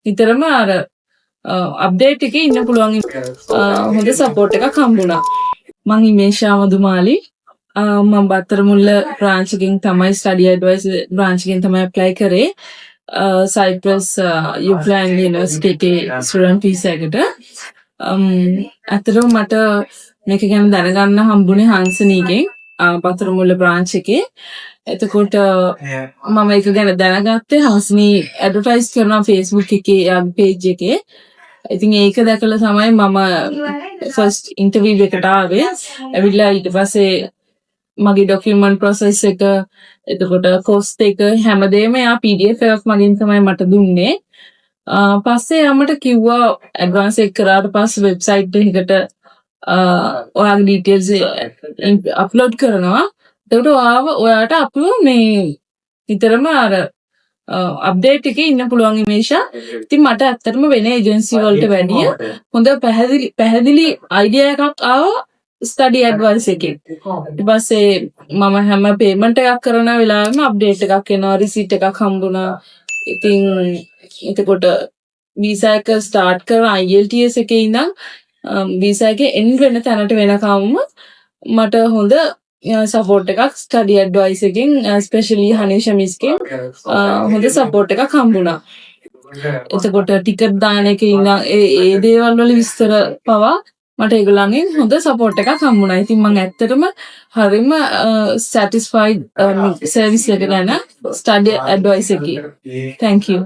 නිතරම අර අප්ඩේට් එකේ ඉන්න පුළුවන් හොඳ සපෝට් එකක් හම්බුණා. මං ඉමේෂා මදුමාලි මම බත්තරමුල්ල බ්‍රාන්ච් එකෙන් තමයි ස්ටඩි ඇඩ්වයිස් බ්‍රාන්ච් එකෙන් තමයි ඇප්ලයි කරේ. සයිප්‍රස් යුක්ලෑන්ඩ් යුනිවර්සිටි එකේ ස්ටුඩන්ට් වීසා එකට. ඇත්තටම මට මේක ගැන දැනගන්න හම්බුනේ හංසනීගෙන් බත්තරමුල්ල බ්‍රාන්ච් එකේ. එතකොට මම ඒක ගැන දැනගත්තේ හංසනී ඇඩ්වර්ටයිස් කරනවා Facebook එකේ page එකේ. ඉතින් ඒක දැකලා තමයි මම ෆස්ට් ඉන්ටර්විව් එකට ආවේ. ඇවිල්ලා ඊට පස්සේ මගේ ඩොකියුමන්ට් ප්‍රොසෙස් එක එතකොට කොස්ට් එක හැමදේම යා PDF එකක් මගින් තමයි මට දුන්නේ. පස්සේ යාමට කිව්වා ඇඩ්වාන්ස් එක කරාට පස්සේ වෙබ්සයිට් එකකට ඔයාගේ ඩීටේල්ස් අප්ලෝඩ් කරනවා. එතකොට ඔයාට අප්ලෝඩ් මේ නිතරම අර අප්ඩේට් එකේ ඉන්න පුළුවන් ඉමේෂා. ඉතින් මට ඇත්තටම වෙන ඒජන්සි වලට වැඩිය හොඳ පැහැදිලි අයිඩියා එකක් ආවා ස්ටඩි ඇඩ්වයිස් එකෙන්. ඊට පස්සේ මම හැම පේමන්ට් එකක් කරන වෙලාවෙම අප්ඩේට් එකක් එනවා, රිසීට් එකක් හම්බුණා. ඉතින් එතකොට වීසා එක ස්ටාර්ට් කරන IELTS එකේ ඉඳන් වීසා එකේ එන්ඩ් වෙන තැනට වෙනකම්ම මට හොඳ සපෝට් එකක් ස්ටඩි ඇඩ්වයිස් එකෙන් ස්පෙෂලි හනීෂා මිස්ගෙන් හොඳ සපෝට් එකක් හම්බුණා. එතකොට ටිකට් දාන එකේ ඉඳන් ඒ දේවල් වල විස්තර පවා මට ඒගොල්ලන්ගෙන් හොඳ සපෝට් එකක් හම්බුණා. ඉතින් මම ඇත්තටම හරිම සැටිස්ෆයිඩ් සර්විස් එක ගැන ස්ටඩි ඇඩ්වයිස් එකේ. Thank you.